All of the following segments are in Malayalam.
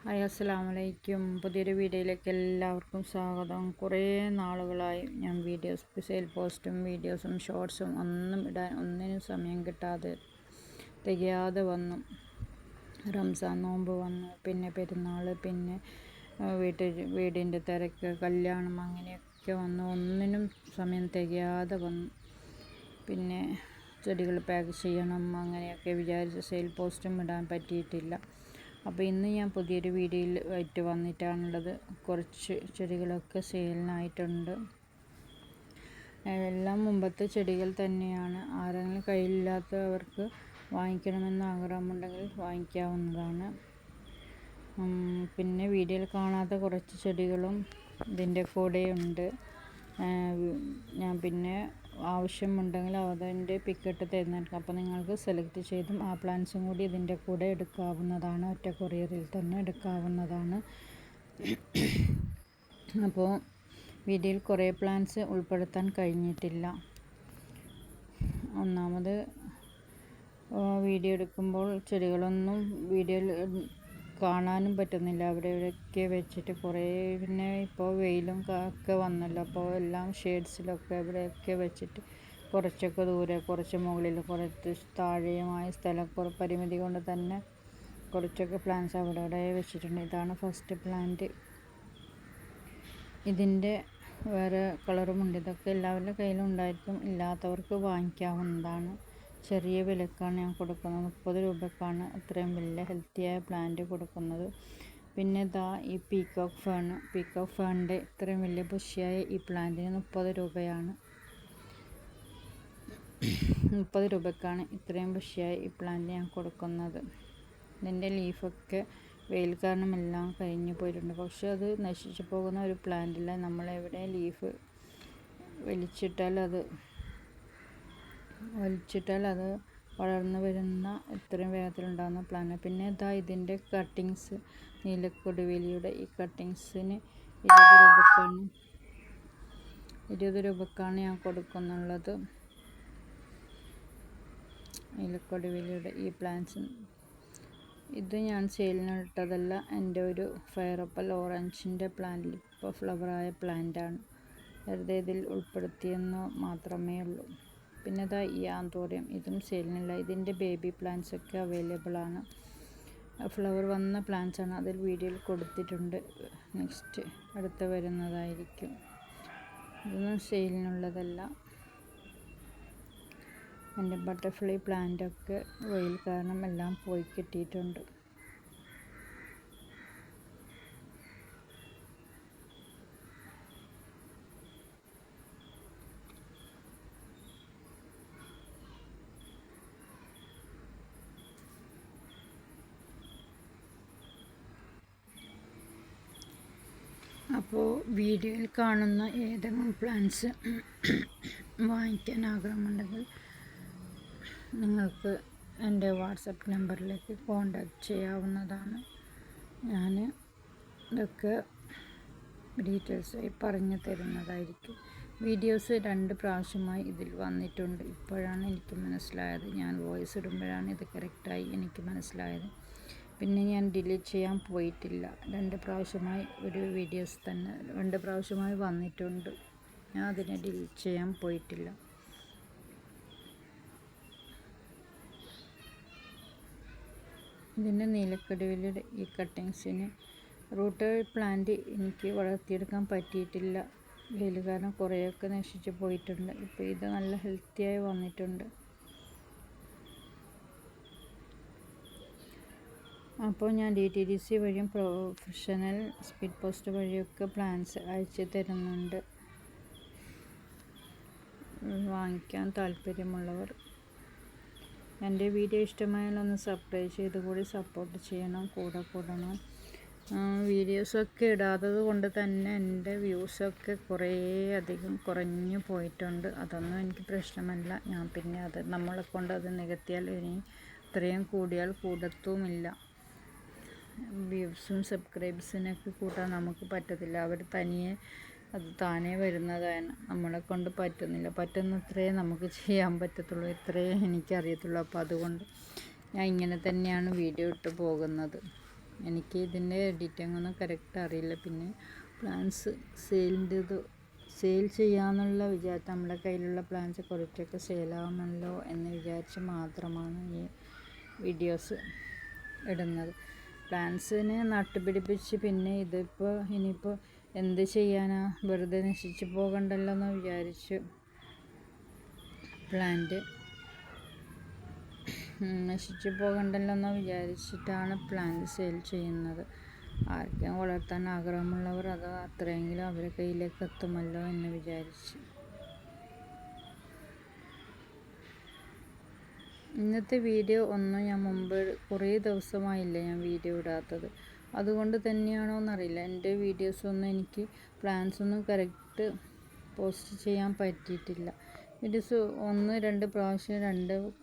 ഹായ്, അസ്സലാമലൈക്കും. പുതിയൊരു വീഡിയോയിലേക്ക് എല്ലാവർക്കും സ്വാഗതം. കുറേ നാളുകളായി ഞാൻ സെയിൽ പോസ്റ്റും വീഡിയോസും ഷോർട്സും ഒന്നിനും സമയം കിട്ടാതെ തികയാതെ വന്നു. റംസാൻ നോമ്പ് വന്നു, പിന്നെ പെരുന്നാൾ, പിന്നെ വീടിൻ്റെ തിരക്ക്, കല്യാണം, അങ്ങനെയൊക്കെ വന്നു. ഒന്നിനും സമയം തികയാതെ വന്നു. പിന്നെ ചെടികൾ പാക്ക് ചെയ്യണം, അങ്ങനെയൊക്കെ വിചാരിച്ച് സെയിൽ പോസ്റ്റും ഇടാൻ പറ്റിയിട്ടില്ല. അപ്പോൾ ഇന്ന് ഞാൻ പുതിയൊരു വീഡിയോയിൽ ആയിട്ട് വന്നിട്ടാണുള്ളത്. കുറച്ച് ചെടികളൊക്കെ സെയിലിനായിട്ടുണ്ട്. എല്ലാം മുമ്പത്തെ ചെടികൾ തന്നെയാണ്. ആരെങ്കിലും കയ്യിലില്ലാത്തവർക്ക് വാങ്ങിക്കണമെന്ന് ആഗ്രഹമുണ്ടെങ്കിൽ വാങ്ങിക്കാവുന്നതാണ്. പിന്നെ വീഡിയോയിൽ കാണാത്ത കുറച്ച് ചെടികളും ഇതിൻ്റെ കൂടെയുണ്ട്. ഞാൻ പിന്നെ ആവശ്യമുണ്ടെങ്കിൽ അതിൻ്റെ പിക്കിട്ട് തരുന്നതായിരിക്കും. അപ്പോൾ നിങ്ങൾക്ക് സെലക്ട് ചെയ്തും ആ പ്ലാന്റ്സും കൂടി ഇതിൻ്റെ കൂടെ എടുക്കാവുന്നതാണ്. ഒറ്റ കൊറിയറിൽ തന്നെ എടുക്കാവുന്നതാണ്. അപ്പോൾ വീഡിയോയിൽ കുറേ പ്ലാന്റ്സ് ഉൾപ്പെടുത്താൻ കഴിഞ്ഞിട്ടില്ല. ഒന്നാമത് വീഡിയോ എടുക്കുമ്പോൾ ചെടികളൊന്നും വീഡിയോയിൽ കാണാനും പറ്റുന്നില്ല. അവിടെ ഇവിടെയൊക്കെ വെച്ചിട്ട് കുറേ, പിന്നെ ഇപ്പോൾ വെയിലും ഒക്കെ വന്നല്ലോ, അപ്പോൾ എല്ലാം ഷെയ്ഡ്സിലൊക്കെ ഇവിടെയൊക്കെ വെച്ചിട്ട് കുറച്ചൊക്കെ ദൂരെ, കുറച്ച് മുകളിൽ, കുറച്ച് താഴെയുമായ പരിമിതി കൊണ്ട് തന്നെ കുറച്ചൊക്കെ പ്ലാന്റ്സ് അവിടെ വെച്ചിട്ടുണ്ട്. ഇതാണ് ഫസ്റ്റ് പ്ലാന്റ്. ഇതിൻ്റെ വേറെ കളറുമുണ്ട്. ഇതൊക്കെ എല്ലാവരുടെ കയ്യിലും ഉണ്ടായിരിക്കും. ഇല്ലാത്തവർക്ക് വാങ്ങിക്കാവുന്നതാണ്. ചെറിയ വിലക്കാണ് ഞാൻ കൊടുക്കുന്നത്. 30 രൂപക്കാണ് അത്രയും വലിയ ഹെൽത്തിയായ പ്ലാന്റ് കൊടുക്കുന്നത്. പിന്നെ ഇതാ ഈ പീക്കോക്ക് ഫേണിൻ്റെ ഇത്രയും വലിയ ബുഷിയായ ഈ പ്ലാന്റിന് 30 രൂപയാണ്. 30 രൂപക്കാണ് ഇത്രയും ബുഷിയായ ഈ പ്ലാന്റ് ഞാൻ കൊടുക്കുന്നത്. ഇതിൻ്റെ ലീഫൊക്കെ വെയിൽ കാരണം എല്ലാം കരിഞ്ഞു പോയിട്ടുണ്ട്. പക്ഷെ അത് നശിച്ചു പോകുന്ന ഒരു പ്ലാന്റില്ല. നമ്മളെവിടെ ലീഫ് വലിച്ചിട്ടാൽ അത് വളർന്നു വരുന്ന ഇത്രയും വേഗത്തിലുണ്ടാകുന്ന പ്ലാന്റ്. പിന്നെ ഇതാ ഇതിൻ്റെ കട്ടിങ്സ്, നീലക്കൊടുവേലിയുടെ ഈ കട്ടിങ്സിന് 20 രൂപക്കാണ് ഞാൻ കൊടുക്കുന്നുള്ളത്. നീലക്കൊടുവേലിയുടെ ഈ പ്ലാന്റ്സ് ഇത് ഞാൻ സെയിലിനിട്ടതല്ല. എൻ്റെ ഒരു ഫയറപ്പൽ ഓറഞ്ചിൻ്റെ പ്ലാന്റിൽ ഇപ്പോൾ ഫ്ലവറായ പ്ലാന്റാണ്. വെറുതെ ഇതിൽ ഉൾപ്പെടുത്തിയെന്ന് മാത്രമേ ഉള്ളൂ. പിന്നെ ഇതാ ഈ ആന്തോറിയം, ഇതും സെയിലിനില്ല. ഇതിൻ്റെ ബേബി പ്ലാന്റ്സ് ഒക്കെ അവൈലബിൾ ആണ്. ഫ്ലവർ വന്ന പ്ലാന്റ്സ് ആണ്. അതിൽ വീഡിയോയിൽ കൊടുത്തിട്ടുണ്ട്. നെക്സ്റ്റ് അടുത്ത് വരുന്നതായിരിക്കും. ഇതൊന്നും സെയിലിനുള്ളതല്ല. എൻ്റെ ബട്ടർഫ്ലൈ പ്ലാന്റൊക്കെ വെയിൽ കാരണം എല്ലാം പോയി കിട്ടിയിട്ടുണ്ട്. അപ്പോൾ വീഡിയോയിൽ കാണുന്ന ഏതെങ്കിലും പ്ലാന്റ്സ് വാങ്ങിക്കാൻ ആഗ്രഹമുണ്ടെങ്കിൽ നിങ്ങൾക്ക് എൻ്റെ വാട്സപ്പ് നമ്പറിലേക്ക് കോൺടാക്റ്റ് ചെയ്യാവുന്നതാണ്. ഞാൻ ഇതൊക്കെ ഡീറ്റെയിൽസായി പറഞ്ഞു തരുന്നതായിരിക്കും. വീഡിയോസ് 2 പ്രാവശ്യമായി ഇതിൽ വന്നിട്ടുണ്ട്. ഇപ്പോഴാണ് എനിക്ക് മനസ്സിലായത്. ഞാൻ വോയിസ് ഇടുമ്പോഴാണ് ഇത് കറക്റ്റായി എനിക്ക് മനസ്സിലായത്. പിന്നെ ഞാൻ ഡിലീറ്റ് ചെയ്യാൻ പോയിട്ടില്ല. 2 പ്രാവശ്യമായി ഒരു വീഡിയോസ് തന്നെ 2 പ്രാവശ്യമായി വന്നിട്ടുണ്ട്. ഞാൻ അതിനെ ഡിലീറ്റ് ചെയ്യാൻ പോയിട്ടില്ല. ഇതിൻ്റെ നീലക്കൊടുവേലിയുടെ ഈ കട്ടിങ്സിന് റൂട്ട് പ്ലാന്റ് എനിക്ക് വളർത്തിയെടുക്കാൻ പറ്റിയിട്ടില്ല. വെയിൽ കാരണം കുറേയൊക്കെ നശിച്ചു പോയിട്ടുണ്ട്. ഇപ്പോൾ ഇത് നല്ല ഹെൽത്തിയായി വന്നിട്ടുണ്ട്. അപ്പോൾ ഞാൻ DTDC വഴിയും പ്രൊഫഷണൽ സ്പീഡ് പോസ്റ്റ് വഴിയൊക്കെ പ്ലാന്റ്സ് അയച്ചു തരുന്നുണ്ട്. വാങ്ങിക്കാൻ താല്പര്യമുള്ളവർ എൻ്റെ വീഡിയോ ഇഷ്ടമായാൽ ഒന്ന് സബ്സ്ക്രൈബ് ചെയ്ത് കൂടി സപ്പോർട്ട് ചെയ്യണം, കൂടെ കൂടണം. വീഡിയോസൊക്കെ ഇടാത്തത് കൊണ്ട് തന്നെ എൻ്റെ വ്യൂസൊക്കെ കുറേ അധികം കുറഞ്ഞു പോയിട്ടുണ്ട്. അതൊന്നും എനിക്ക് പ്രശ്നമല്ല. ഞാൻ പിന്നെ നമ്മളെ കൊണ്ട് അത് നികത്തിയാൽ ഇനി ഇത്രയും കൂടിയാൽ കൂടത്തുമില്ല. വ്യൂസും സബ്സ്ക്രൈബ്സിനൊക്കെ കൂട്ടാൻ നമുക്ക് പറ്റത്തില്ല. അവർ താനേ വരുന്നതാണ്. നമ്മളെ കൊണ്ട് പറ്റുന്നത്രേ നമുക്ക് ചെയ്യാൻ പറ്റത്തുള്ളൂ. ഇത്രയേ എനിക്കറിയത്തുള്ളൂ. അപ്പോൾ അതുകൊണ്ട് ഞാൻ ഇങ്ങനെ തന്നെയാണ് വീഡിയോ ഇട്ട് പോകുന്നത്. എനിക്ക് ഇതിൻ്റെ എഡിറ്റിംഗ് ഒന്നും കറക്റ്റ് അറിയില്ല. പിന്നെ പ്ലാൻസ് സെയിൽ ചെയ്യാമെന്നുള്ള വിചാരിച്ച് നമ്മുടെ കയ്യിലുള്ള പ്ലാൻസ് കുറച്ചൊക്കെ സെയിലാവുമല്ലോ എന്ന് വിചാരിച്ച് മാത്രമാണ് ഈ വീഡിയോസ് ഇടുന്നത്. പ്ലാൻസിനെ നട്ടുപിടിപ്പിച്ച് പിന്നെ ഇനിയിപ്പോൾ എന്ത് ചെയ്യാനാ, വെറുതെ നശിച്ചു പോകണ്ടല്ലോ എന്ന് വിചാരിച്ച് നശിച്ചു പോകണ്ടല്ലോ എന്ന് വിചാരിച്ചിട്ടാണ് പ്ലാന്റ് സെയിൽ ചെയ്യുന്നത്. ആർക്കും വളർത്താൻ ആഗ്രഹമുള്ളവർ അത് അത്രയെങ്കിലും അവരുടെ കയ്യിലേക്ക് എത്തുമല്ലോ എന്ന് വിചാരിച്ച്. ഇന്നത്തെ വീഡിയോ ഒന്നും ഞാൻ മുമ്പ് കുറേ ദിവസമായില്ല ഞാൻ വീഡിയോ ഇടാത്തത്. അതുകൊണ്ട് തന്നെയാണോ എന്നറിയില്ല, എൻ്റെ വീഡിയോസൊന്നും എനിക്ക് പ്ലാൻസൊന്നും കറക്റ്റ് പോസ്റ്റ് ചെയ്യാൻ പറ്റിയിട്ടില്ല. വീഡിയോസ് 1-2 പ്രാവശ്യം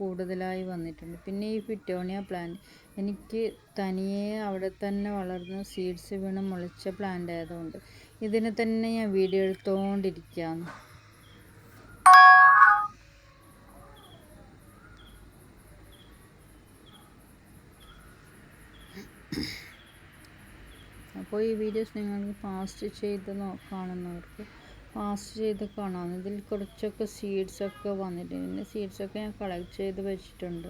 കൂടുതലായി വന്നിട്ടുണ്ട്. പിന്നെ ഈ പിറ്റോണിയ പ്ലാന്റ് എനിക്ക് തനിയെ അവിടെ തന്നെ വളർന്ന് സീഡ്സ് വീണ് മുളച്ച പ്ലാന്റ് ആയതുകൊണ്ട് ഇതിനെ തന്നെ ഞാൻ വീഡിയോ എടുത്തുകൊണ്ടിരിക്കുകയാണ്. അപ്പോൾ ഈ വീഡിയോസ് നിങ്ങൾക്ക് ഫാസ്റ്റ് ചെയ്ത് കാണുന്നവർക്ക് ഫാസ്റ്റ് ചെയ്ത് കാണാം. ഇതിൽ കുറച്ചൊക്കെ സീഡ്സൊക്കെ വന്നിട്ടുണ്ട്. പിന്നെ സീഡ്സൊക്കെ ഞാൻ കളക്ട് ചെയ്ത് വെച്ചിട്ടുണ്ട്.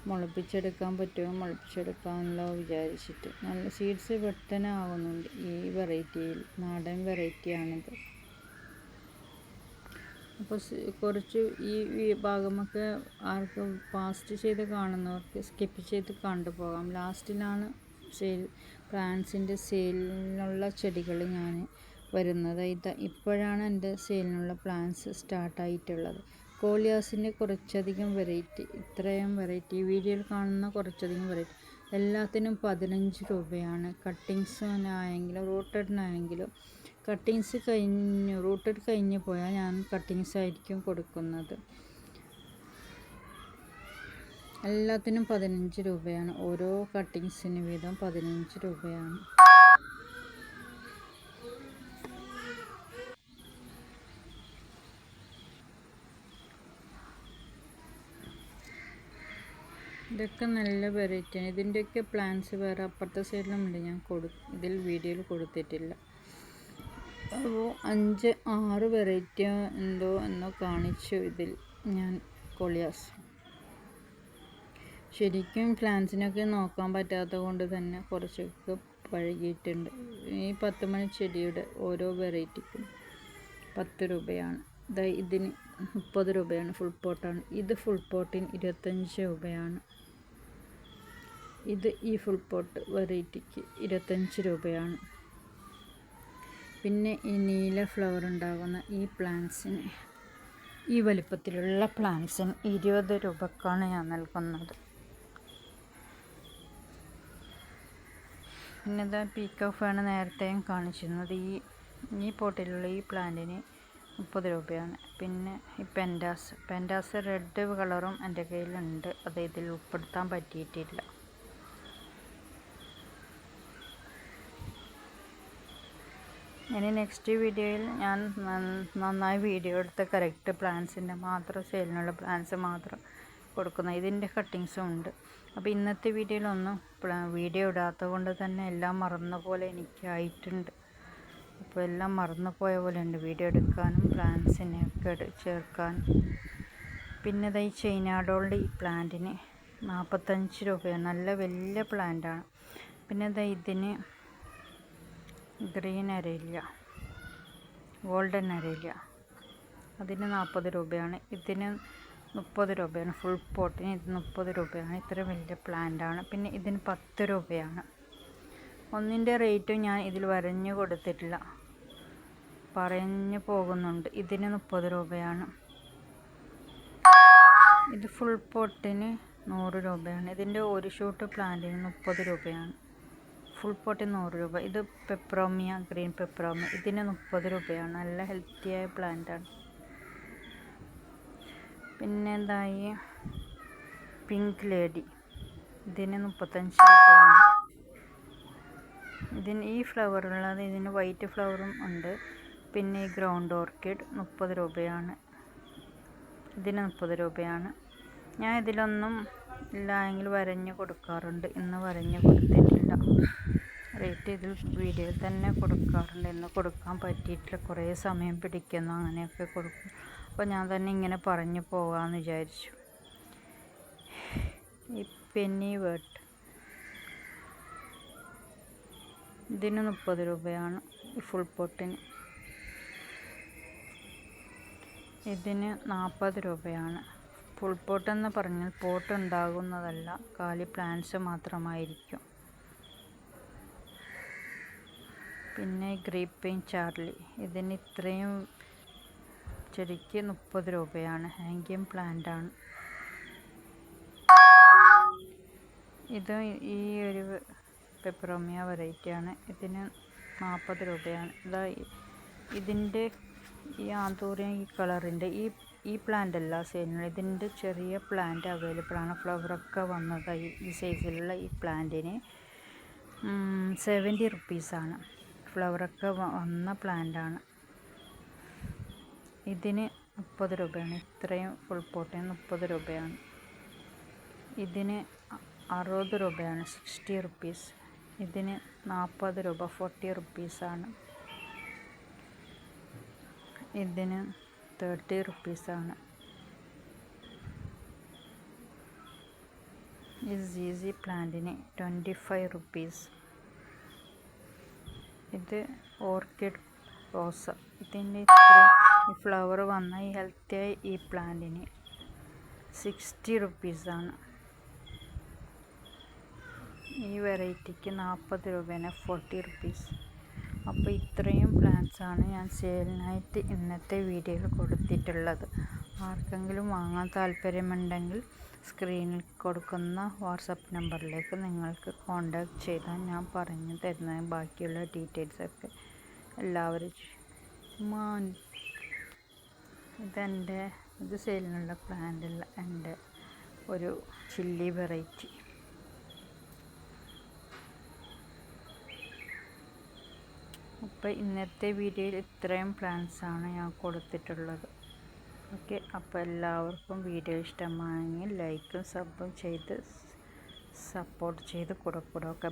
മുളപ്പിച്ചെടുക്കാൻ പറ്റുമോ മുളപ്പിച്ചെടുക്കാമല്ലോ വിചാരിച്ചിട്ട്. നല്ല സീഡ്സ് പെട്ടെന്ന് ആവുന്നുണ്ട് ഈ വെറൈറ്റിയിൽ. നാടൻ വെറൈറ്റിയാണിത്. അപ്പോൾ കുറച്ച് ഈ ഭാഗമൊക്കെ ആർക്കും ഫാസ്റ്റ് ചെയ്ത് കാണുന്നവർക്ക് സ്കിപ്പ് ചെയ്ത് കണ്ടുപോകാം. ലാസ്റ്റിലാണ് പ്ലാന്റ്സിൻ്റെ സെയിലിനുള്ള ചെടികൾ ഞാൻ വരുന്നത്. ഇപ്പോഴാണ് എൻ്റെ സെയിലിനുള്ള പ്ലാന്റ്സ് സ്റ്റാർട്ടായിട്ടുള്ളത്. കോളിയാസിൻ്റെ കുറച്ചധികം വെറൈറ്റി, ഇത്രയും വെറൈറ്റി വീഡിയോയിൽ കാണുന്ന കുറച്ചധികം വെറൈറ്റി എല്ലാത്തിനും 15 രൂപയാണ്. കട്ടിങ്സിനായെങ്കിലും റൂട്ടഡിനായെങ്കിലും റൂട്ടഡ് കഴിഞ്ഞ് പോയാൽ ഞാൻ കട്ടിങ്സ് ആയിരിക്കും കൊടുക്കുന്നത്. എല്ലാത്തിനും 15 രൂപയാണ്. ഓരോ കട്ടിങ്സിന് വീതം 15 രൂപയാണ്. ഇതൊക്കെ നല്ല വെറൈറ്റിയാണ്. ഇതിൻ്റെയൊക്കെ പ്ലാന്റ്സ് വേറെ അപ്പുറത്തെ സൈഡിലുമുണ്ട്. ഞാൻ ഇതിൽ വീഡിയോയിൽ കൊടുത്തിട്ടില്ല. അപ്പോൾ 5-6 വെറൈറ്റി എന്നോ കാണിച്ചു ഇതിൽ ഞാൻ കോളിയാസ്. ശരിക്കും പ്ലാന്റ്സിനൊക്കെ നോക്കാൻ പറ്റാത്തത് കൊണ്ട് തന്നെ കുറച്ചൊക്കെ പഴകിയിട്ടുണ്ട്. ഈ 10 മണി ചെടിയുടെ ഓരോ വെറൈറ്റിക്കും 10 രൂപയാണ്. ഇതിന് 30 രൂപയാണ്. ഫുൾ പോട്ടാണ്. ഇത് ഫുൾ പോട്ടിന് 25 രൂപയാണ്. ഈ ഫുൾ പോട്ട് വെറൈറ്റിക്ക് 25 രൂപയാണ്. പിന്നെ ഈ നീല ഫ്ലവർ ഉണ്ടാകുന്ന ഈ പ്ലാന്റ്സിന്, ഈ വലിപ്പത്തിലുള്ള പ്ലാന്റ്സിന് 20 രൂപക്കാണ് ഞാൻ നൽകുന്നത്. പിന്നെ പീക്കോ ഫേൺ നേരത്തെയും കാണിച്ചിരുന്നത്. ഈ പോട്ടിലുള്ള ഈ പ്ലാന്റിന് 30 രൂപയാണ്. പിന്നെ ഈ പെൻഡാസ് റെഡ് കളറും എൻ്റെ കയ്യിലുണ്ട്. അത് ഇതിൽ ഉൾപ്പെടുത്താൻ പറ്റിയിട്ടില്ല. ഇനി നെക്സ്റ്റ് വീഡിയോയിൽ ഞാൻ നന്നായി വീഡിയോ എടുത്ത് കറക്റ്റ് പ്ലാന്റ്സിൻ്റെ മാത്രം സെയിലിനുള്ള പ്ലാന്റ്സ് മാത്രം കൊടുക്കുന്ന ഇതിൻ്റെ കട്ടിങ്സും ഉണ്ട്. അപ്പോൾ ഇന്നത്തെ വീഡിയോയിലൊന്നും വീഡിയോ ഇടാത്തത് കൊണ്ട് തന്നെ എല്ലാം മറന്ന പോലെ എനിക്കായിട്ടുണ്ട്. അപ്പോൾ എല്ലാം മറന്നു പോയ പോലെ ഉണ്ട് വീഡിയോ എടുക്കാനും പ്ലാന്റ്സിനെയൊക്കെ ചേർക്കാനും. പിന്നെ ഈ ചൈനാഡോളിൻ്റെ ഈ പ്ലാന്റിന് 45 രൂപയാണ്. നല്ല വലിയ പ്ലാന്റാണ്. പിന്നെ ഇതിന് ഗ്രീൻ അരയില്ല, ഗോൾഡൻ അരയില്ല, അതിന് 40 രൂപയാണ്. ഇതിന് 30 രൂപയാണ്. ഫുൾ പോട്ടിന് ഇത് 30 രൂപയാണ്. ഇത്ര വലിയ പ്ലാന്റാണ്. പിന്നെ ഇതിന് 10 രൂപയാണ്. ഒന്നിൻ്റെ റേറ്റും ഞാൻ ഇതിൽ വരഞ്ഞു കൊടുത്തിട്ടില്ല, പറഞ്ഞു പോകുന്നുണ്ട്. ഇതിന് 30 രൂപയാണ്. ഇത് ഫുൾ പോട്ടിന് 100 രൂപയാണ്. ഇതിൻ്റെ ഒരു ഷൂട്ട് പ്ലാന്റിന് 30 രൂപയാണ്. ഫുൾ പോട്ടിന് 100 രൂപ. ഇത് പെപ്പറോമിയ, ഗ്രീൻ പെപ്പറോമിയ, ഇതിന് 30 രൂപയാണ്. നല്ല ഹെൽത്തിയായ പ്ലാന്റാണ്. പിന്നെ ഈ പിങ്ക് ലേഡി, ഇതിന് 35 രൂപയാണ്. ഈ ഫ്ലവറുള്ളത്, ഇതിന് വൈറ്റ് ഫ്ലവറും ഉണ്ട്. പിന്നെ ഈ ഗ്രൗണ്ട് ഓർക്കിഡ് 30 രൂപയാണ്. ഇതിന് 30 രൂപയാണ്. ഞാൻ ഇതിലൊന്നും ഇല്ല എങ്കിൽ വരഞ്ഞ് കൊടുക്കാറുണ്ട്. ഇന്ന് വരഞ്ഞ് കൊടുത്തിട്ടില്ല. വീഡിയോയിൽ തന്നെ കൊടുക്കാറുണ്ട്. ഇന്ന് കൊടുക്കാൻ പറ്റിയിട്ടില്ല, കുറേ സമയം പിടിക്കുന്നു, അങ്ങനെയൊക്കെ കൊടുക്കും. അപ്പോൾ ഞാൻ തന്നെ ഇങ്ങനെ പറഞ്ഞു പോകാമെന്ന് വിചാരിച്ചു. ഈ പെന്നി വേർട്ട് ഇതിന് 30 രൂപയാണ് ഈ ഫുൾ പോട്ടിന്. ഇതിന് 40 രൂപയാണ്. ഫുൾ പോട്ട് എന്ന് പറഞ്ഞാൽ പോട്ട് ഉണ്ടാകുന്നതല്ല, കാലി പ്ലാന്റ്സ് മാത്രമായിരിക്കും. പിന്നെ ഗ്രീപ്പിംഗ് ചാർലി, ഇതിന് ഇത്രയും ചെടിക്ക് 30 രൂപയാണ്. ഹാങ്ങിങ് പ്ലാന്റ് ആണ് ഇത്. ഈ ഒരു പെപ്പറോമിയ വെറൈറ്റിയാണ്. ഇതിന് 40 രൂപയാണ്. ഇതിൻ്റെ ഈ ആന്തൂറിയ ഈ കളറിൻ്റെ ഈ പ്ലാന്റ് അല്ല സെയിലിനുള്ളത്. ഇതിൻ്റെ ചെറിയ പ്ലാന്റ് അവൈലബിൾ ആണ്. ഫ്ലവറൊക്കെ വന്നത് ഈ സൈസിലുള്ള ഈ പ്ലാന്റിന് 70 റുപ്പീസാണ്. ഫ്ലവറൊക്കെ വന്ന പ്ലാന്റാണ്. ഇതിന് 30 രൂപയാണ്. ഇത്രയും ഫുൾ പോട്ടിന് 30 രൂപയാണ്. ഇതിന് 60 രൂപയാണ്, 60 റുപ്പീസ്. ഇതിന് 40 രൂപ, 40 റുപ്പീസാണ്. ഇതിന് 30 റുപ്പീസാണ്. ഈ ZZ പ്ലാന്റിന് 25 റുപ്പീസ്. ഇത് ഓർക്കിഡ് റോസ, ഇതിൻ്റെ ഈ ഫ്ലവർ വന്ന ഈ ഹെൽത്തിയായ ഈ പ്ലാന്റിന് 60 റുപ്പീസാണ്. ഈ വെറൈറ്റിക്ക് 40 രൂപയാണ്, 40 റുപ്പീസ്. അപ്പോൾ ഇത്രയും പ്ലാന്റ്സാണ് ഞാൻ സെയിലിനായിട്ട് ഇന്നത്തെ വീഡിയോയിൽ കൊടുത്തിട്ടുള്ളത്. ആർക്കെങ്കിലും വാങ്ങാൻ താല്പര്യമുണ്ടെങ്കിൽ സ്ക്രീനിൽ കൊടുക്കുന്ന വാട്സപ്പ് നമ്പറിലേക്ക് നിങ്ങൾക്ക് കോൺടാക്റ്റ് ചെയ്താൽ ഞാൻ പറഞ്ഞു തരുന്ന ബാക്കിയുള്ള ഡീറ്റെയിൽസൊക്കെ എല്ലാവരും. ഇത് സെയിലിനുള്ള പ്ലാന്റുള്ള എൻ്റെ ഒരു ചില്ലി വെറൈറ്റി. അപ്പോൾ ഇന്നത്തെ വീഡിയോയിൽ ഇത്രയും പ്ലാന്റ്സാണ് ഞാൻ കൊടുത്തിട്ടുള്ളത്. ഓക്കെ, അപ്പോൾ എല്ലാവർക്കും വീഡിയോ ഇഷ്ടമാണെങ്കിൽ ലൈക്കും സബും ചെയ്ത് സപ്പോർട്ട് ചെയ്ത് കൊടുക്കുക. ഓക്കെ.